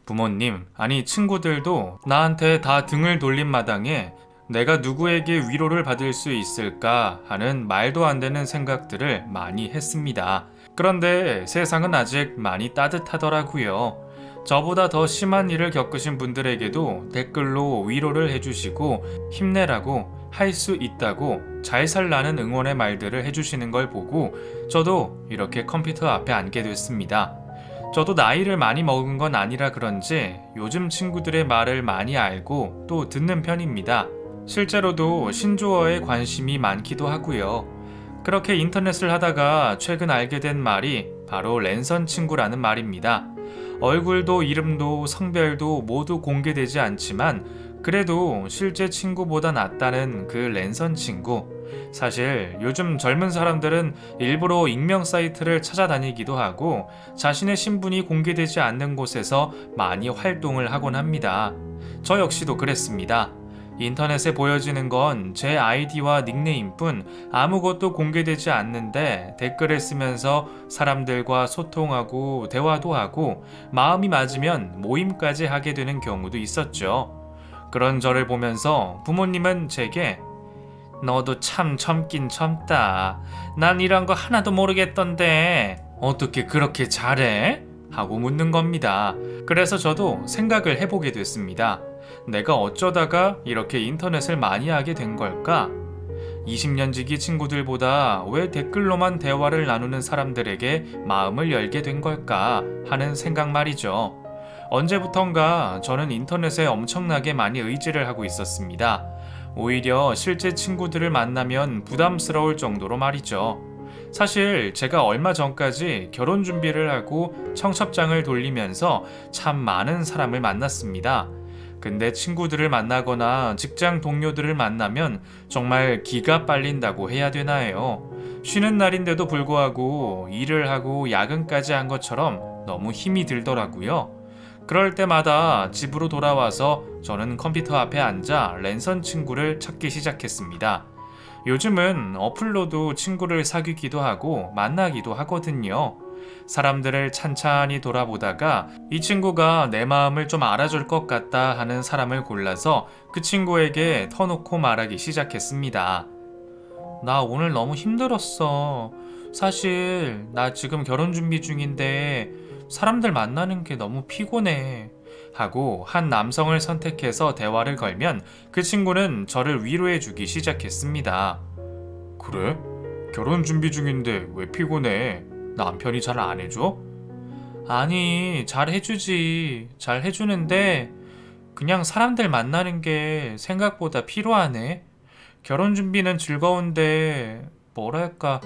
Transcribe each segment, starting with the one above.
부모님, 아니 친구들도 나한테 다 등을 돌린 마당에 내가 누구에게 위로를 받을 수 있을까 하는 말도 안 되는 생각들을 많이 했습니다. 그런데 세상은 아직 많이 따뜻하더라고요. 저보다 더 심한 일을 겪으신 분들에게도 댓글로 위로를 해주시고 힘내라고 할 수 있다고 잘 살라는 응원의 말들을 해주시는 걸 보고 저도 이렇게 컴퓨터 앞에 앉게 됐습니다. 저도 나이를 많이 먹은 건 아니라 그런지 요즘 친구들의 말을 많이 알고 또 듣는 편입니다. 실제로도 신조어에 관심이 많기도 하고요. 그렇게 인터넷을 하다가 최근 알게 된 말이 바로 랜선 친구라는 말입니다. 얼굴도 이름도 성별도 모두 공개되지 않지만 그래도 실제 친구보다 낫다는 그 랜선 친구. 사실 요즘 젊은 사람들은 일부러 익명 사이트를 찾아다니기도 하고 자신의 신분이 공개되지 않는 곳에서 많이 활동을 하곤 합니다. 저 역시도 그랬습니다. 인터넷에 보여지는 건 제 아이디와 닉네임뿐 아무것도 공개되지 않는데 댓글을 쓰면서 사람들과 소통하고 대화도 하고 마음이 맞으면 모임까지 하게 되는 경우도 있었죠. 그런 저를 보면서 부모님은 제게 너도 참 젊긴 젊다. 난 이런 거 하나도 모르겠던데 어떻게 그렇게 잘해? 하고 묻는 겁니다. 그래서 저도 생각을 해보게 됐습니다. 내가 어쩌다가 이렇게 인터넷을 많이 하게 된 걸까? 20년 지기 친구들보다 왜 댓글로만 대화를 나누는 사람들에게 마음을 열게 된 걸까 하는 생각 말이죠. 언제부턴가 저는 인터넷에 엄청나게 많이 의지를 하고 있었습니다. 오히려 실제 친구들을 만나면 부담스러울 정도로 말이죠. 사실 제가 얼마 전까지 결혼 준비를 하고 청첩장을 돌리면서 참 많은 사람을 만났습니다. 근데 친구들을 만나거나 직장 동료들을 만나면 정말 기가 빨린다고 해야 되나요? 쉬는 날인데도 불구하고 일을 하고 야근까지 한 것처럼 너무 힘이 들더라고요. 그럴 때마다 집으로 돌아와서 저는 컴퓨터 앞에 앉아 랜선 친구를 찾기 시작했습니다. 요즘은 어플로도 친구를 사귀기도 하고 만나기도 하거든요. 사람들을 찬찬히 돌아보다가 이 친구가 내 마음을 좀 알아줄 것 같다 하는 사람을 골라서 그 친구에게 터놓고 말하기 시작했습니다. 나 오늘 너무 힘들었어. 사실 나 지금 결혼 준비 중인데 사람들 만나는 게 너무 피곤해. 하고 한 남성을 선택해서 대화를 걸면 그 친구는 저를 위로해주기 시작했습니다. 그래? 결혼 준비 중인데 왜 피곤해? 남편이 잘 안 해줘? 아니, 잘 해주지. 잘 해주는데 그냥 사람들 만나는 게 생각보다 피로하네. 결혼 준비는 즐거운데 뭐랄까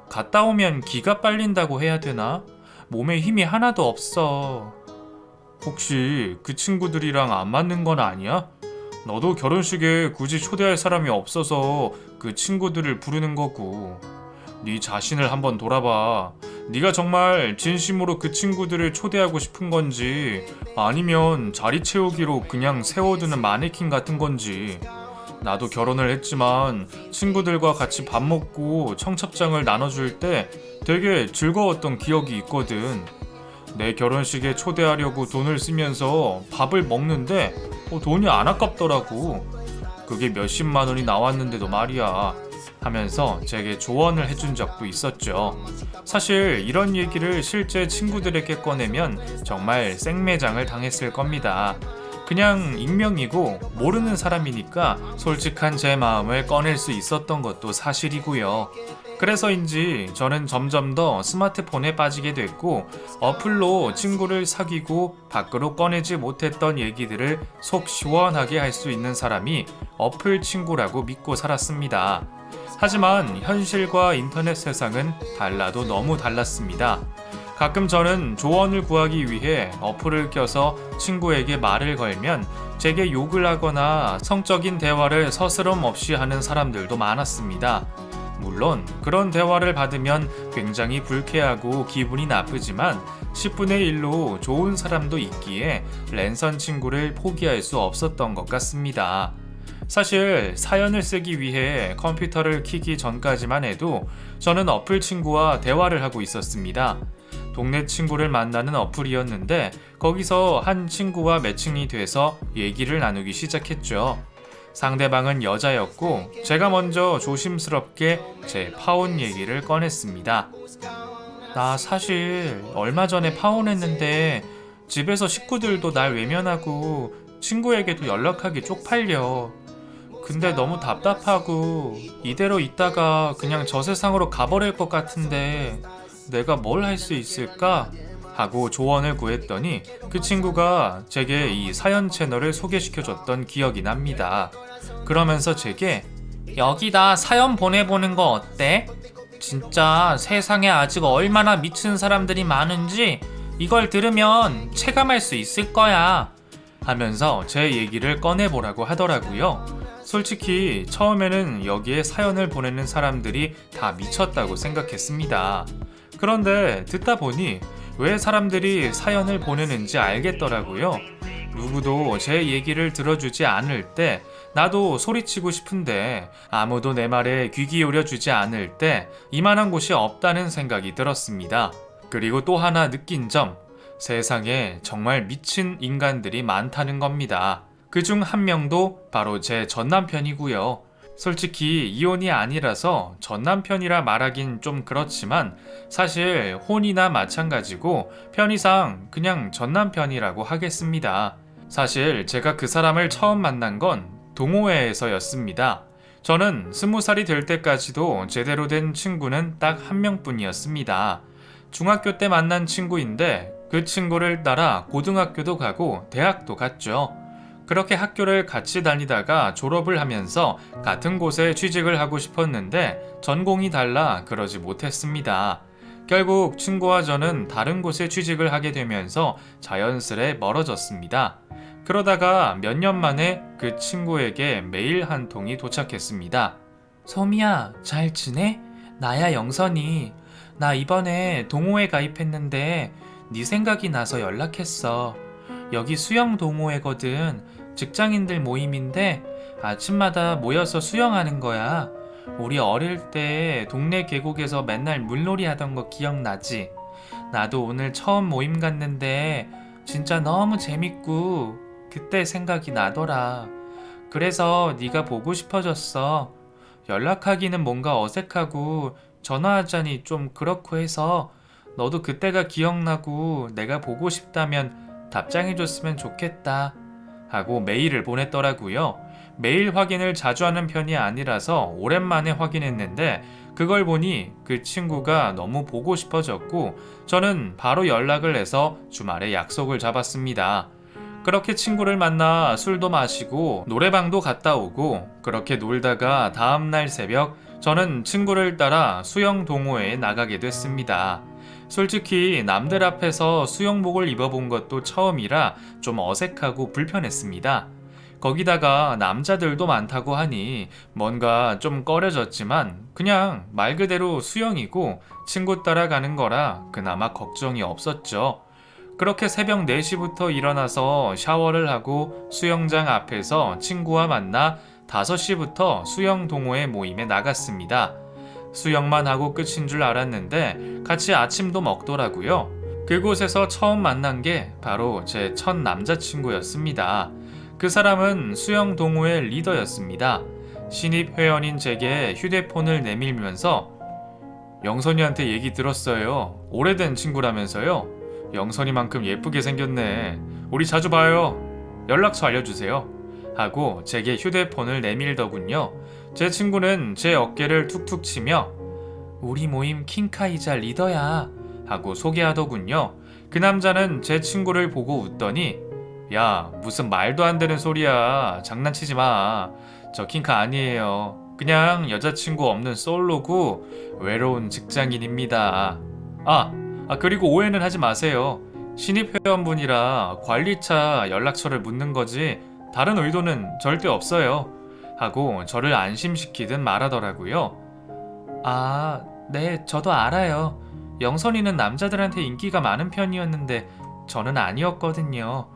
갔다 오면 기가 빨린다고 해야 되나? 몸에 힘이 하나도 없어. 혹시 그 친구들이랑 안 맞는 건 아니야? 너도 결혼식에 굳이 초대할 사람이 없어서 그 친구들을 부르는 거고. 네 자신을 한번 돌아봐. 네가 정말 진심으로 그 친구들을 초대하고 싶은 건지 아니면 자리 채우기로 그냥 세워두는 마네킹 같은 건지. 나도 결혼을 했지만 친구들과 같이 밥 먹고 청첩장을 나눠줄 때 되게 즐거웠던 기억이 있거든. 내 결혼식에 초대하려고 돈을 쓰면서 밥을 먹는데 돈이 안 아깝더라고. 그게 몇십만 원이 나왔는데도 말이야. 하면서 제게 조언을 해준 적도 있었죠. 사실 이런 얘기를 실제 친구들에게 꺼내면 정말 생매장을 당했을 겁니다. 그냥 익명이고 모르는 사람이니까 솔직한 제 마음을 꺼낼 수 있었던 것도 사실이고요. 그래서인지 저는 점점 더 스마트폰에 빠지게 됐고 어플로 친구를 사귀고 밖으로 꺼내지 못했던 얘기들을 속 시원하게 할 수 있는 사람이 어플 친구라고 믿고 살았습니다. 하지만 현실과 인터넷 세상은 달라도 너무 달랐습니다. 가끔 저는 조언을 구하기 위해 어플을 껴서 친구에게 말을 걸면 제게 욕을 하거나 성적인 대화를 서스럼 없이 하는 사람들도 많았습니다. 물론 그런 대화를 받으면 굉장히 불쾌하고 기분이 나쁘지만 10분의 1로 좋은 사람도 있기에 랜선 친구를 포기할 수 없었던 것 같습니다. 사실 사연을 쓰기 위해 컴퓨터를 켜기 전까지만 해도 저는 어플 친구와 대화를 하고 있었습니다. 동네 친구를 만나는 어플이었는데 거기서 한 친구와 매칭이 돼서 얘기를 나누기 시작했죠. 상대방은 여자였고 제가 먼저 조심스럽게 제 파혼 얘기를 꺼냈습니다. 나 사실 얼마 전에 파혼했는데 집에서 식구들도 날 외면하고 친구에게도 연락하기 쪽팔려. 근데 너무 답답하고 이대로 있다가 그냥 저 세상으로 가버릴 것 같은데 내가 뭘 할 수 있을까? 하고 조언을 구했더니 그 친구가 제게 이 사연 채널을 소개시켜줬던 기억이 납니다. 그러면서 제게 여기다 사연 보내보는 거 어때? 진짜 세상에 아직 얼마나 미친 사람들이 많은지 이걸 들으면 체감할 수 있을 거야 하면서 제 얘기를 꺼내보라고 하더라고요. 솔직히 처음에는 여기에 사연을 보내는 사람들이 다 미쳤다고 생각했습니다. 그런데 듣다 보니 왜 사람들이 사연을 보내는지 알겠더라고요. 누구도 제 얘기를 들어주지 않을 때 나도 소리치고 싶은데 아무도 내 말에 귀 기울여주지 않을 때 이만한 곳이 없다는 생각이 들었습니다. 그리고 또 하나 느낀 점, 세상에 정말 미친 인간들이 많다는 겁니다. 그중 한 명도 바로 제 전남편이고요. 솔직히 이혼이 아니라서 전남편이라 말하긴 좀 그렇지만 사실 혼이나 마찬가지고 편의상 그냥 전남편이라고 하겠습니다. 사실 제가 그 사람을 처음 만난 건 동호회에서였습니다. 저는 20살이 될 때까지도 제대로 된 친구는 딱 한 명뿐이었습니다. 중학교 때 만난 친구인데 그 친구를 따라 고등학교도 가고 대학도 갔죠. 그렇게 학교를 같이 다니다가 졸업을 하면서 같은 곳에 취직을 하고 싶었는데 전공이 달라 그러지 못했습니다. 결국 친구와 저는 다른 곳에 취직을 하게 되면서 자연스레 멀어졌습니다. 그러다가 몇 년 만에 그 친구에게 메일 한 통이 도착했습니다. 소미야, 잘 지내? 나야 영선이. 나 이번에 동호회 가입했는데 네 생각이 나서 연락했어. 여기 수영 동호회거든. 직장인들 모임인데 아침마다 모여서 수영하는 거야. 우리 어릴 때 동네 계곡에서 맨날 물놀이 하던 거 기억나지? 나도 오늘 처음 모임 갔는데 진짜 너무 재밌고 그때 생각이 나더라. 그래서 네가 보고 싶어졌어. 연락하기는 뭔가 어색하고 전화하자니 좀 그렇고 해서 너도 그때가 기억나고 내가 보고 싶다면 답장해줬으면 좋겠다 하고 메일을 보냈더라고요. 메일 확인을 자주 하는 편이 아니라서 오랜만에 확인했는데 그걸 보니 그 친구가 너무 보고 싶어졌고 저는 바로 연락을 해서 주말에 약속을 잡았습니다. 그렇게 친구를 만나 술도 마시고 노래방도 갔다 오고 그렇게 놀다가 다음날 새벽 저는 친구를 따라 수영 동호회에 나가게 됐습니다. 솔직히 남들 앞에서 수영복을 입어본 것도 처음이라 좀 어색하고 불편했습니다. 거기다가 남자들도 많다고 하니 뭔가 좀 꺼려졌지만 그냥 말 그대로 수영이고 친구 따라가는 거라 그나마 걱정이 없었죠. 그렇게 새벽 4시부터 일어나서 샤워를 하고 수영장 앞에서 친구와 만나 5시부터 수영 동호회 모임에 나갔습니다. 수영만 하고 끝인 줄 알았는데 같이 아침도 먹더라고요. 그곳에서 처음 만난 게 바로 제 첫 남자친구였습니다. 그 사람은 수영 동호회 리더였습니다. 신입 회원인 제게 휴대폰을 내밀면서 영선이한테 얘기 들었어요. 오래된 친구라면서요. 영선이만큼 예쁘게 생겼네. 우리 자주 봐요. 연락처 알려주세요. 하고 제게 휴대폰을 내밀더군요. 제 친구는 제 어깨를 툭툭 치며 우리 모임 킹카이자 리더야 하고 소개하더군요. 그 남자는 제 친구를 보고 웃더니 야, 무슨 말도 안 되는 소리야. 장난치지 마. 저 킹카 아니에요. 그냥 여자친구 없는 솔로고 외로운 직장인입니다. 그리고 오해는 하지 마세요. 신입 회원분이라 관리차 연락처를 묻는 거지 다른 의도는 절대 없어요. 하고 저를 안심시키듯 말하더라고요. 네, 저도 알아요. 영선이는 남자들한테 인기가 많은 편이었는데 저는 아니었거든요.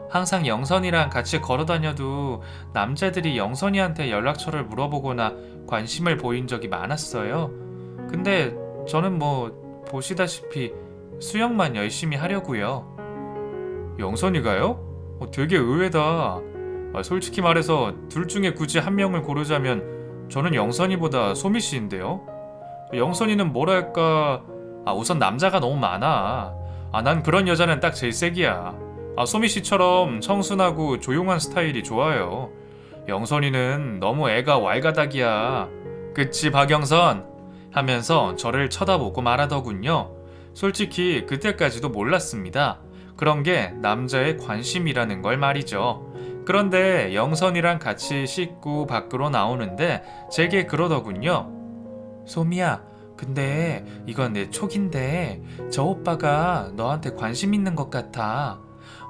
항상 영선이랑 같이 걸어다녀도 남자들이 영선이한테 연락처를 물어보거나 관심을 보인 적이 많았어요. 근데 저는 보시다시피 수영만 열심히 하려고요. 영선이가요? 되게 의외다. 솔직히 말해서 둘 중에 굳이 한 명을 고르자면 저는 영선이보다 소미 씨인데요. 영선이는 뭐랄까, 우선 남자가 너무 많아. 난 그런 여자는 딱 제 색이야. 소미 씨처럼 청순하고 조용한 스타일이 좋아요. 영선이는 너무 애가 왈가닥이야. 그치 박영선? 하면서 저를 쳐다보고 말하더군요. 솔직히 그때까지도 몰랐습니다. 그런 게 남자의 관심이라는 걸 말이죠. 그런데 영선이랑 같이 씻고 밖으로 나오는데 제게 그러더군요. 소미야, 근데 이건 내 촉인데 저 오빠가 너한테 관심 있는 것 같아.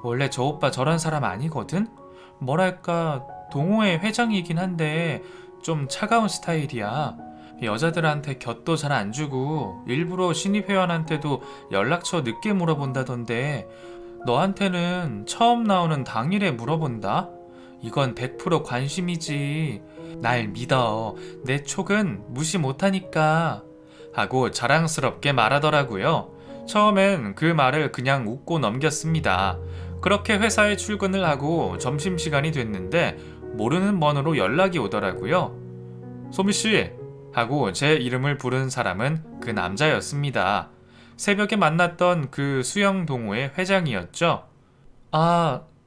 원래 저 오빠 저런 사람 아니거든? 뭐랄까, 동호회 회장이긴 한데 좀 차가운 스타일이야. 여자들한테 곁도 잘 안 주고 일부러 신입 회원한테도 연락처 늦게 물어본다던데 너한테는 처음 나오는 당일에 물어본다? 이건 100% 관심이지. 날 믿어. 내 촉은 무시 못하니까. 하고 자랑스럽게 말하더라고요. 처음엔 그 말을 그냥 웃고 넘겼습니다. 그렇게 회사에 출근을 하고 점심시간이 됐는데 모르는 번호로 연락이 오더라고요. 소미씨! 하고 제 이름을 부른 사람은 그 남자였습니다. 새벽에 만났던 그 수영 동호회 회장이었죠.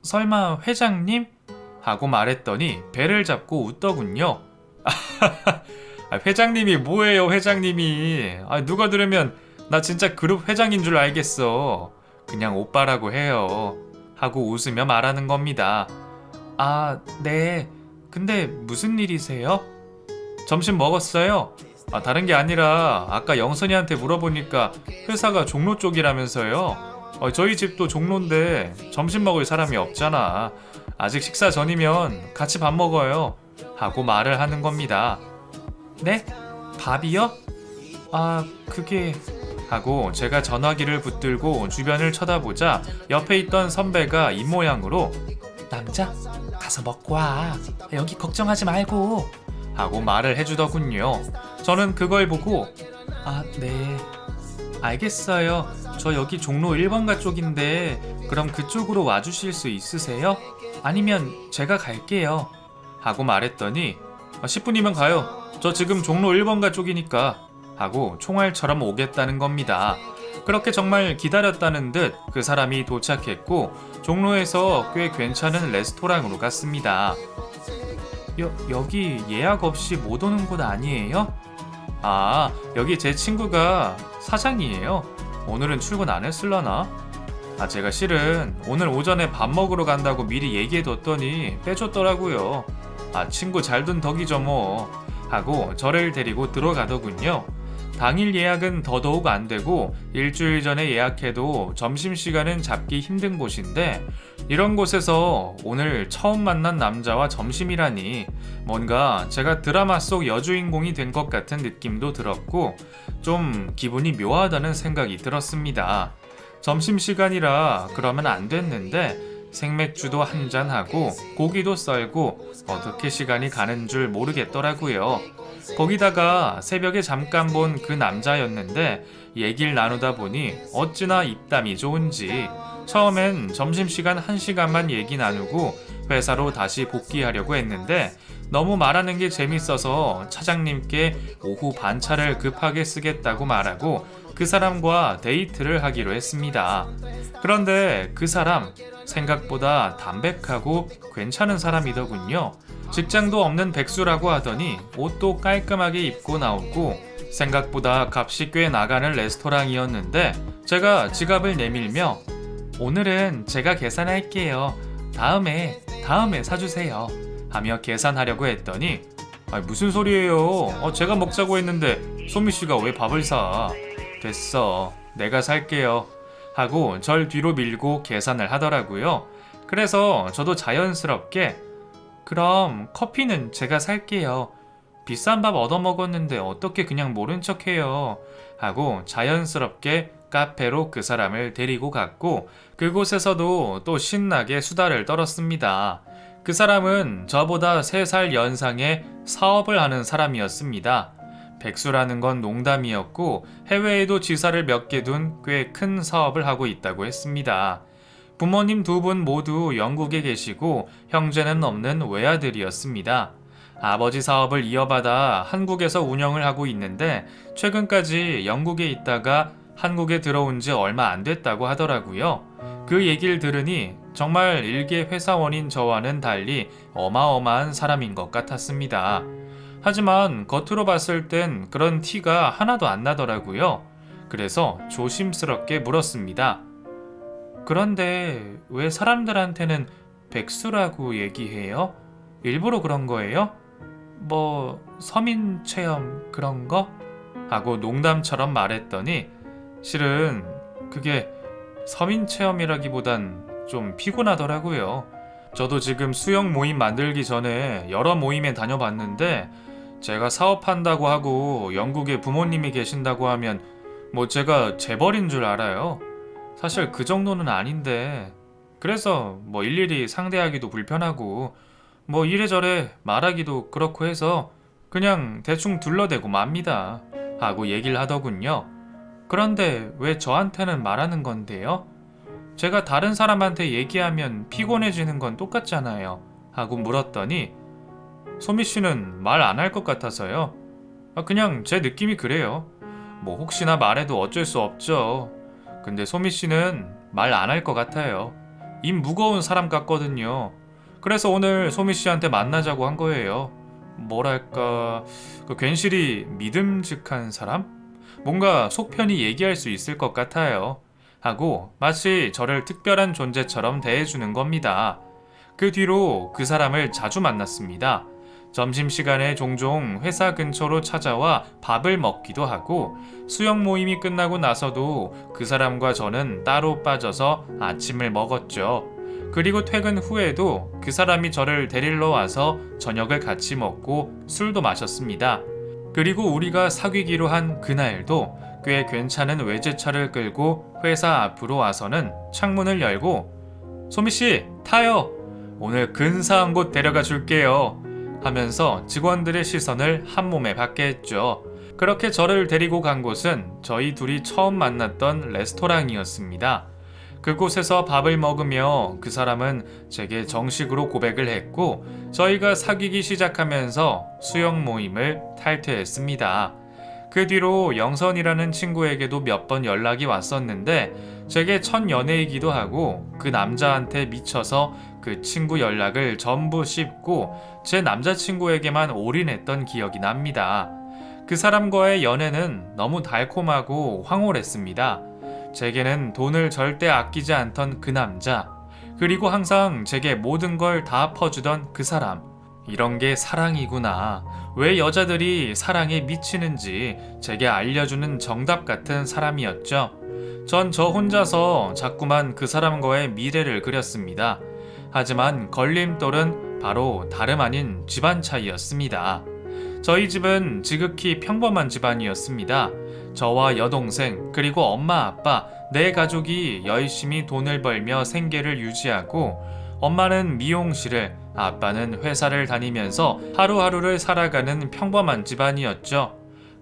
설마 회장님? 하고 말했더니 배를 잡고 웃더군요. 회장님이 뭐예요, 회장님이. 누가 들으면 나 진짜 그룹 회장인 줄 알겠어. 그냥 오빠라고 해요. 하고 웃으며 말하는 겁니다. 네. 근데 무슨 일이세요? 점심 먹었어요? 다른 게 아니라 아까 영선이한테 물어보니까 회사가 종로 쪽이라면서요. 저희 집도 종로인데 점심 먹을 사람이 없잖아. 아직 식사 전이면 같이 밥 먹어요. 하고 말을 하는 겁니다. 네? 밥이요? 그게... 하고 제가 전화기를 붙들고 주변을 쳐다보자 옆에 있던 선배가 입모양으로 남자? 가서 먹고 와. 여기 걱정하지 말고. 하고 말을 해주더군요. 저는 그걸 보고 네. 알겠어요. 저 여기 종로 1번가 쪽인데 그럼 그쪽으로 와주실 수 있으세요? 아니면 제가 갈게요. 하고 말했더니 10분이면 가요. 저 지금 종로 1번가 쪽이니까. 하고 총알처럼 오겠다는 겁니다. 그렇게 정말 기다렸다는 듯 그 사람이 도착했고 종로에서 꽤 괜찮은 레스토랑으로 갔습니다. 여기 예약 없이 못 오는 곳 아니에요? 여기 제 친구가 사장이에요. 오늘은 출근 안 했을라나? 제가 실은 오늘 오전에 밥 먹으러 간다고 미리 얘기해뒀더니 빼줬더라고요. 친구 잘 둔 덕이죠 뭐. 하고 저를 데리고 들어가더군요. 당일 예약은 더더욱 안 되고 일주일 전에 예약해도 점심시간은 잡기 힘든 곳인데 이런 곳에서 오늘 처음 만난 남자와 점심이라니 뭔가 제가 드라마 속 여주인공이 된 것 같은 느낌도 들었고 좀 기분이 묘하다는 생각이 들었습니다. 점심시간이라 그러면 안 됐는데 생맥주도 한잔하고 고기도 썰고 어떻게 시간이 가는 줄 모르겠더라고요. 거기다가 새벽에 잠깐 본 그 남자였는데 얘기를 나누다 보니 어찌나 입담이 좋은지 처음엔 점심시간 1시간만 얘기 나누고 회사로 다시 복귀하려고 했는데 너무 말하는 게 재밌어서 차장님께 오후 반차를 급하게 쓰겠다고 말하고 그 사람과 데이트를 하기로 했습니다. 그런데 그 사람 생각보다 담백하고 괜찮은 사람이더군요. 직장도 없는 백수라고 하더니 옷도 깔끔하게 입고 나오고 생각보다 값이 꽤 나가는 레스토랑이었는데 제가 지갑을 내밀며 오늘은 제가 계산할게요. 다음에 사주세요. 하며 계산하려고 했더니 무슨 소리예요? 제가 먹자고 했는데 소미씨가 왜 밥을 사? 됐어. 내가 살게요. 하고 절 뒤로 밀고 계산을 하더라고요. 그래서 저도 자연스럽게 그럼 커피는 제가 살게요. 비싼 밥 얻어먹었는데 어떻게 그냥 모른 척해요. 하고 자연스럽게 카페로 그 사람을 데리고 갔고 그곳에서도 또 신나게 수다를 떨었습니다. 그 사람은 저보다 3살 연상의 사업을 하는 사람이었습니다. 백수라는 건 농담이었고 해외에도 지사를 몇 개 둔 꽤 큰 사업을 하고 있다고 했습니다. 부모님 두 분 모두 영국에 계시고 형제는 없는 외아들이었습니다. 아버지 사업을 이어받아 한국에서 운영을 하고 있는데 최근까지 영국에 있다가 한국에 들어온 지 얼마 안 됐다고 하더라고요. 그 얘기를 들으니 정말 일개 회사원인 저와는 달리 어마어마한 사람인 것 같았습니다. 하지만 겉으로 봤을 땐 그런 티가 하나도 안 나더라고요. 그래서 조심스럽게 물었습니다. 그런데 왜 사람들한테는 백수라고 얘기해요? 일부러 그런 거예요? 뭐 서민 체험 그런 거? 하고 농담처럼 말했더니 실은 그게 서민 체험이라기보단 좀 피곤하더라고요. 저도 지금 수영 모임 만들기 전에 여러 모임에 다녀봤는데 제가 사업한다고 하고 영국에 부모님이 계신다고 하면 뭐 제가 재벌인 줄 알아요. 사실 그 정도는 아닌데 그래서 뭐 일일이 상대하기도 불편하고 뭐 이래저래 말하기도 그렇고 해서 그냥 대충 둘러대고 맙니다 하고 얘기를 하더군요. 그런데 왜 저한테는 말하는 건데요? 제가 다른 사람한테 얘기하면 피곤해지는 건 똑같잖아요 하고 물었더니 소미 씨는 말 안 할 것 같아서요. 그냥 제 느낌이 그래요. 뭐 혹시나 말해도 어쩔 수 없죠. 근데 소미 씨는 말 안 할 것 같아요. 입 무거운 사람 같거든요. 그래서 오늘 소미 씨한테 만나자고 한 거예요. 뭐랄까, 괜시리 믿음직한 사람? 뭔가 속 편히 얘기할 수 있을 것 같아요. 하고 마치 저를 특별한 존재처럼 대해주는 겁니다. 그 뒤로 그 사람을 자주 만났습니다. 점심시간에 종종 회사 근처로 찾아와 밥을 먹기도 하고 수영 모임이 끝나고 나서도 그 사람과 저는 따로 빠져서 아침을 먹었죠. 그리고 퇴근 후에도 그 사람이 저를 데리러 와서 저녁을 같이 먹고 술도 마셨습니다. 그리고 우리가 사귀기로 한 그날도 꽤 괜찮은 외제차를 끌고 회사 앞으로 와서는 창문을 열고 소미씨 타요! 오늘 근사한 곳 데려가 줄게요. 하면서 직원들의 시선을 한몸에 받게 했죠. 그렇게 저를 데리고 간 곳은 저희 둘이 처음 만났던 레스토랑이었습니다. 그곳에서 밥을 먹으며 그 사람은 제게 정식으로 고백을 했고 저희가 사귀기 시작하면서 수영 모임을 탈퇴했습니다. 그 뒤로 영선이라는 친구에게도 몇 번 연락이 왔었는데 제게 첫 연애이기도 하고 그 남자한테 미쳐서 그 친구 연락을 전부 씹고 제 남자친구에게만 올인했던 기억이 납니다. 그 사람과의 연애는 너무 달콤하고 황홀했습니다. 제게는 돈을 절대 아끼지 않던 그 남자, 그리고 항상 제게 모든 걸 다 퍼주던 그 사람. 이런 게 사랑이구나. 왜 여자들이 사랑에 미치는지 제게 알려주는 정답 같은 사람이었죠. 전 저 혼자서 자꾸만 그 사람과의 미래를 그렸습니다. 하지만 걸림돌은 바로 다름 아닌 집안 차이였습니다. 저희 집은 지극히 평범한 집안이었습니다. 저와 여동생 그리고 엄마 아빠 네 가족이 열심히 돈을 벌며 생계를 유지하고 엄마는 미용실을 아빠는 회사를 다니면서 하루하루를 살아가는 평범한 집안이었죠.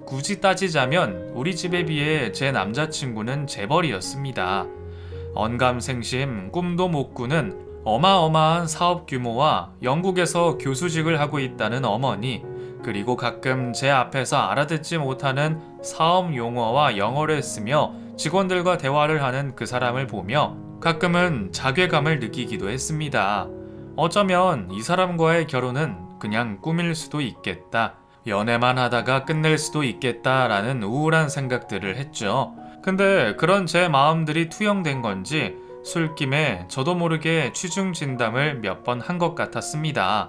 굳이 따지자면 우리 집에 비해 제 남자친구는 재벌이었습니다. 언감생심 꿈도 못 꾸는 어마어마한 사업 규모와 영국에서 교수직을 하고 있다는 어머니, 그리고 가끔 제 앞에서 알아듣지 못하는 사업 용어와 영어를 쓰며 직원들과 대화를 하는 그 사람을 보며 가끔은 자괴감을 느끼기도 했습니다. 어쩌면 이 사람과의 결혼은 그냥 꿈일 수도 있겠다. 연애만 하다가 끝낼 수도 있겠다라는 우울한 생각들을 했죠. 근데 그런 제 마음들이 투영된 건지 술김에 저도 모르게 취중 진담을 몇 번 한 것 같았습니다.